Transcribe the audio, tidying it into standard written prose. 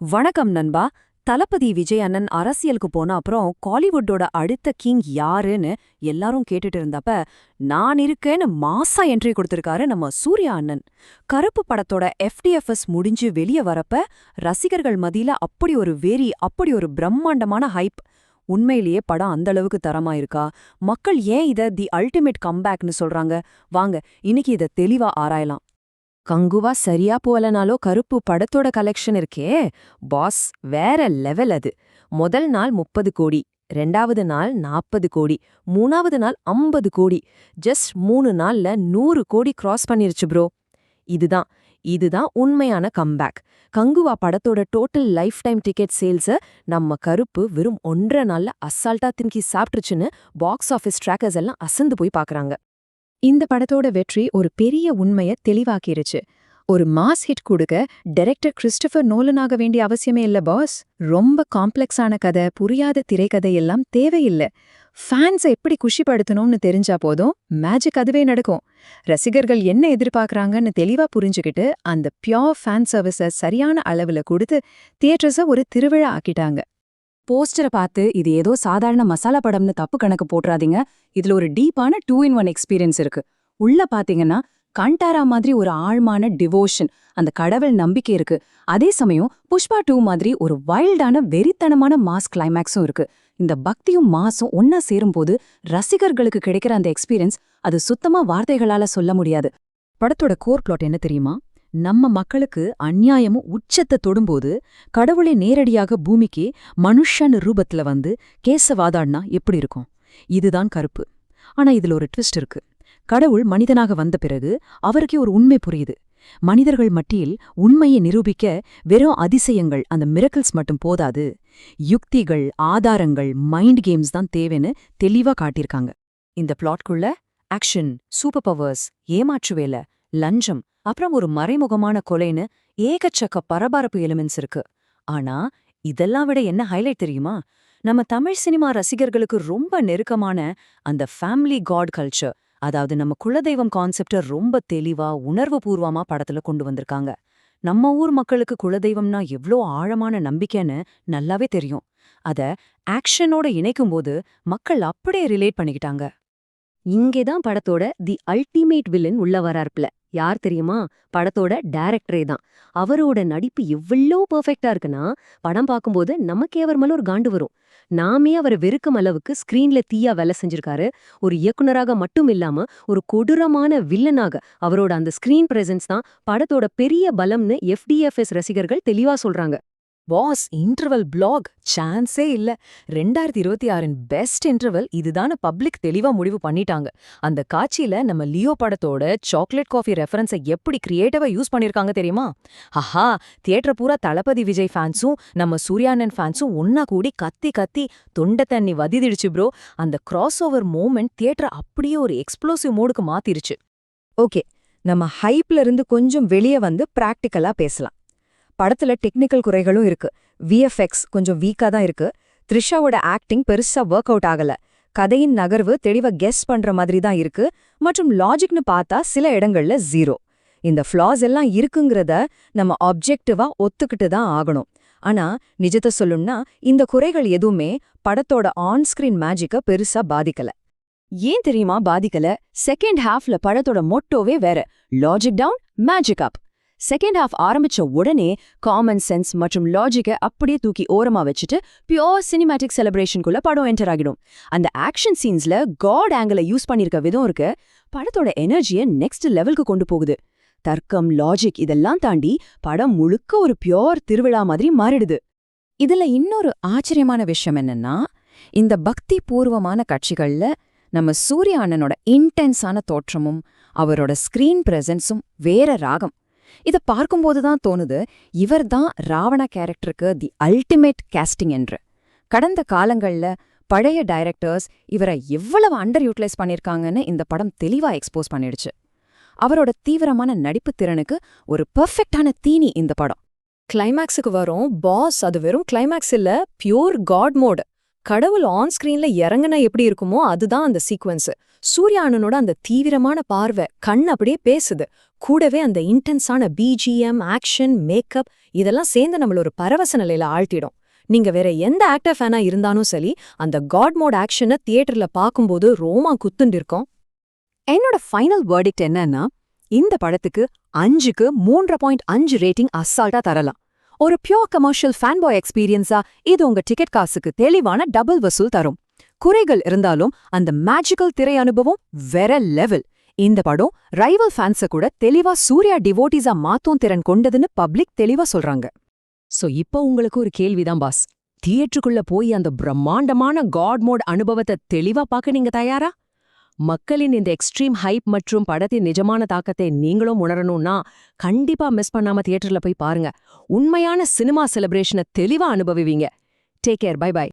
வணக்கம் நண்பா. தளபதி விஜய் அண்ணன் அரசியலுக்கு போன அப்புறம் காலிவுட்டோட அடுத்த கிங் யாருன்னு எல்லாரும் கேட்டுட்டு இருந்தப்ப நான் இருக்கேன்னு மாசா என்ட்ரி கொடுத்திருக்காரு நம்ம சூர்யா அண்ணன். கருப்பு படத்தோட FTFS முடிஞ்சு வெளிய வரப்ப ரசிகர்கள் மத்தியில அப்படி ஒரு வெறி, அப்படி ஒரு பிரம்மாண்டமான ஹைப். உண்மையிலேயே படம் அந்த அளவுக்கு தரமா இருக்கா? மக்கள் ஏன் இத தி அல்டிமேட் கம்பேக்னு சொல்றாங்க? வாங்க இன்னைக்கு இத தெளிவா ஆராயலாம். கங்குவா சரியா போலனாலோ கருப்பு படத்தோட கலெக்ஷன் இருக்கே பாஸ், வேற லெவல் அது. முதல் நாள் 30 கோடி, 2வது நாள் 40 கோடி, 3வது நாள் 50 கோடி. ஜஸ்ட் 3 நாள்ல 100 கோடி கிராஸ் பண்ணிருச்சு ப்ரோ. இதுதான் இதுதான் உண்மையான கம்பேக். கங்குவா படத்தோட டோட்டல் லைஃப் டைம் டிக்கெட் சேல்ஸ நம்ம கருப்பு வெறும் 1.5 நாள்ல அசால்ட்டா தின்கி சாப்பிட்டுருச்சுன்னு பாக்ஸ் ஆஃபீஸ் ட்ராக்கர்ஸ் எல்லாம் அசந்து போய் பாக்குறாங்க. இந்த படத்தோட வெற்றி ஒரு பெரிய உண்மைய தெளிவாக்கிருச்சு. ஒரு மாஸ் ஹிட் கொடுக்க டைரக்டர் கிறிஸ்டோபர் நோலனாக வேண்டிய அவசியமே இல்ல பாஸ். ரொம்ப காம்ப்ளெக்ஸான கதை, புரியாத திரைக்கதை எல்லாம் தேவையில்லை. ஃபேன்ஸை எப்படி குஷிப்படுத்தணும்னு தெரிஞ்சா போதும், மேஜிக் அதுவே நடக்கும். ரசிகர்கள் என்ன எதிர்பார்க்கறாங்கன்னு தெளிவா புரிஞ்சுக்கிட்டு அந்த பியோர் ஃபேன் சர்வீஸை சரியான அளவுல கொடுத்து தியேட்டர்ஸை ஒரு திருவிழா ஆக்கிட்டாங்க. போஸ்டரை பார்த்து இது ஏதோ சாதாரண மசாலா படம்னு தப்பு கணக்கு போட்றாதீங்க. இதுல ஒரு டீப்பான 2-in-1 எக்ஸ்பீரியன்ஸ் இருக்கு. உள்ள பாத்தீங்கன்னா கண்டாரா மாதிரி ஒரு ஆழ்மான டிவோஷன், அந்த கடவுள் நம்பிக்கை இருக்கு. அதே சமயம் புஷ்பா 2 மாதிரி ஒரு வைல்டான வெறித்தனமான மாஸ் கிளைமேக்ஸும் இருக்கு. இந்த பக்தியும் மாஸும் ஒன்னா சேரும்போது ரசிகர்களுக்கு கிடைக்கிற அந்த எக்ஸ்பீரியன்ஸ் அது சுத்தமா வார்த்தைகளால சொல்ல முடியாது. படத்தோட கோர் பிளாட் என்ன தெரியுமா? நம்ம மக்களுக்கு அந்நியாயமும் உச்சத்தை தொடும்போது கடவுளே நேரடியாக பூமிக்கு மனுஷன் ரூபத்துல வந்து கேச வாதாடினா எப்படி இருக்கும்? இதுதான் கருப்பு. ஆனா இதுல ஒரு ட்விஸ்ட் இருக்கு. கடவுள் மனிதனாக வந்த பிறகு அவருக்கே ஒரு உண்மை புரியுது. மனிதர்கள் மட்டியில் உண்மையை நிரூபிக்க வெறும் அதிசயங்கள், அந்த மிரக்கிள்ஸ் மட்டும் போதாது. யுக்திகள், ஆதாரங்கள், மைண்ட் கேம்ஸ் தான் தேவைன்னு தெளிவா காட்டியிருக்காங்க. இந்த பிளாட்குள்ள ஆக்ஷன், சூப்பர் பவர்ஸ், ஏமாற்று வேலை, லஞ்சம், அப்புறம் ஒரு மறைமுகமான கொலைன்னு ஏகச்சக்க பரபரப்பு எலிமெண்ட்ஸ் இருக்கு. ஆனா இதெல்லாம் விட என்ன ஹைலைட் தெரியுமா? நம்ம தமிழ் சினிமா ரசிகர்களுக்கு ரொம்ப நெருக்கமான அந்த ஃபேமிலி காட் கல்ச்சர், அதாவது நம்ம குலதெய்வம் கான்செப்ட ரொம்ப தெளிவா உணர்வு பூர்வமா படத்துல கொண்டு வந்திருக்காங்க. நம்ம ஊர் மக்களுக்கு குலதெய்வம்னா எவ்ளோ ஆழமான நம்பிக்கைன்னு நல்லாவே தெரியும். அத ஆக்ஷனோட இணைக்கும்போது மக்கள் அப்படியே ரிலேட் பண்ணிக்கிட்டாங்க. இங்கேதான் படத்தோட தி அல்டிமேட் வில்லன் உள்ள வரார்ப்ல. யார் தெரியுமா? படத்தோட டைரக்டரே தான். அவரோட நடிப்பு எவ்வளோ பெர்ஃபெக்ட்டா இருக்குன்னா, படம் பார்க்கும்போது நமக்கே அவர் மேல ஒரு காண்டு வரும். நாமே அவரை வெறுக்கும் அளவுக்கு ஸ்கிரீன்ல தீயா வேலை செஞ்சிருக்காரு. ஒரு இயக்குனராக மட்டும் இல்லாம ஒரு கொடூரமான வில்லனாக அவரோட அந்த ஸ்கிரீன் பிரசன்ஸ் தான் படத்தோட பெரிய பலம்னு FDFS ரசிகர்கள் தெளிவா சொல்றாங்க. பாஸ், இன்டர்வல் பிளாக் சான்ஸே இல்ல. 2026 பெஸ்ட் இன்டர்வல் இதுதான பப்ளிக் தெளிவா முடிவு பண்ணிட்டாங்க. அந்த காட்சியில நம்ம லியோ படத்தோட சாக்லேட் காஃபி ரெஃபரன்ஸை எப்படி கிரியேட்டிவா யூஸ் பண்ணிருக்காங்க தெரியுமா? ஆஹா, தியேட்டர் பூரா தளபதி விஜய் ஃபேன்ஸும் நம்ம சூர்யானன் ஃபேன்ஸும் ஒன்னா கூடி கத்தி கத்தி தொண்டை தண்ணி வதிதிடுச்சு ப்ரோ. அந்த கிராஸ் ஓவர் மூமெண்ட் தியேட்டர் அப்படியே ஒரு எக்ஸ்ப்ளோசிவ் மோடுக்கு மாத்திருச்சு. ஓகே, நம்ம ஹைப்ல இருந்து கொஞ்சம் வெளியே வந்து பிராக்டிக்கலா பேசலாம். படத்துல டெக்னிக்கல் குறைகளும் இருக்கு. VFX கொஞ்சம் வீக்கா தான் இருக்கு. த்ரிஷாவோட ஆக்டிங் பெருசா ஒர்க் அவுட் ஆகல. கதையின் நகர்வு தெளிவா கெஸ் பண்ற மாதிரி தான் இருக்கு. மற்றும் லாஜிக்னு பார்த்தா சில இடங்கள்ல 0. இந்த ஃப்ளாஸ் எல்லாம் இருக்குங்கிறத நம்ம ஆப்ஜெக்டிவா ஒத்துக்கிட்டு தான் ஆகணும். ஆனா நிஜத்தை சொல்லும்னா இந்த குறைகள் எதுவுமே படத்தோட ஆன் ஸ்கிரீன் மேஜிக்க பெருசா பாதிக்கல. ஏன் தெரியுமா பாதிக்கல? செகண்ட் ஹாஃப்ல படத்தோட மொட்டோவே வேற. லாஜிக் டவுன், மேஜிக் அப். செகண்ட் ஹாஃப் ஆரம்பிச்ச உடனே காமன் சென்ஸ் மற்றும் லாஜிக்கை அப்படியே தூக்கி ஓரமா வச்சுட்டு பியோர் சினிமேட்டிக் செலிப்ரேஷனுக்குள்ள படம் என்டர் ஆகிடும். அந்த ஆக்ஷன் சீன்ஸ்ல காட் ஆங்கிளை யூஸ் பண்ணிருக்க விதம் இருக்கு. படத்தோட எனர்ஜியை நெக்ஸ்ட் லெவலுக்கு கொண்டு போகுது. தர்க்கம், லாஜிக் இதெல்லாம் தாண்டி படம் முழுக்க ஒரு பியோர் திருவிழா மாதிரி மாறிடுது. இதுல இன்னொரு ஆச்சரியமான விஷயம் என்னன்னா, இந்த பக்தி பூர்வமான காட்சிகள்ல நம்ம சூர்யா அண்ணனோட இன்டென்ஸான தோற்றமும் அவரோட ஸ்கிரீன் பிரசன்ஸும் வேற ராகம். இத பார்க்கும்போதுதான் தோணுது, இவர்தான் ராவணா கேரக்டருக்கு தி அல்டிமேட் கேஸ்டிங் என்று. கடந்த காலங்கள்ல பழைய டைரக்டர்ஸ் இவரை எவ்வளவு அண்டர் யூட்டிலைஸ் பண்ணிருக்காங்கன்னு இந்த படம் தெளிவா எக்ஸ்போஸ் பண்ணிடுச்சு. அவரோட தீவிரமான நடிப்பு திறனுக்கு ஒரு பெர்ஃபெக்டான தீனி இந்த படம். கிளைமேக்ஸுக்கு வரும் பாஸ், அது வெறும் கிளைமேக்ஸ் இல்ல, பியூர் காட் மோடு. கடவுள் ஆன் ஸ்கிரீன்ல இறங்குனா எப்படி இருக்குமோ அதுதான் அந்த சீக்வன்ஸ். சூர்யா அண்ணனோட அந்த தீவிரமான பார்வை, கண் அப்படியே பேசுது. கூடவே அந்த இன்டென்ஸான பிஜிஎம், ஆக்ஷன், மேக்கப் இதெல்லாம் சேர்ந்து நம்மள ஒரு பரவச நிலையில ஆழ்த்திடும். நீங்க வேற எந்த ஆக்டர் ஃபேனா இருந்தாலும் சரி, அந்த காட் மோட் ஆக்ஷனை தியேட்டர்ல பார்க்கும்போது ரோமா குத்துண்டு இருக்கும். என்னோட ஃபைனல் வேர்டிக்ட் என்னன்னா, இந்த படத்துக்கு 5க்கு 3.5 ரேட்டிங் அசால்ட்டா தரலாம். ஒரு பியோர் கமர்ஷியல் ஃபேன்பாய் எக்ஸ்பீரியன்ஸா இது உங்க டிக்கெட் காசுக்கு தெளிவான டபுள் வசூல் தரும். குறைகள் இருந்தாலும் அந்த மேஜிக்கல் திரை அனுபவம் வேற லெவல். இந்த படம் ரைவல் ஃபேன்ஸ கூட தெளிவா சூர்யா டிவோட்டிஸா மாத்தும் திறன் கொண்டதுன்னு பப்ளிக் தெளிவா சொல்றாங்க. சோ இப்போ உங்களுக்கு ஒரு கேள்விதான் பாஸ். தியேட்டருக்குள்ள போய் அந்த பிரம்மாண்டமான காட் மோட் அனுபவத்தை தெளிவா பார்க்க நீங்க தயாரா? மக்களின் இந்த எக்ஸ்ட்ரீம் ஹைப் மற்றும் படத்தின் நிஜமான தாக்கத்தை நீங்களும் உணரணும்னா கண்டிப்பா மிஸ் பண்ணாம தியேட்டர்ல போய் பாருங்க. உண்மையான சினிமா செலிப்ரேஷனை தெளிவா அனுபவிவீங்க. Take care, bye by.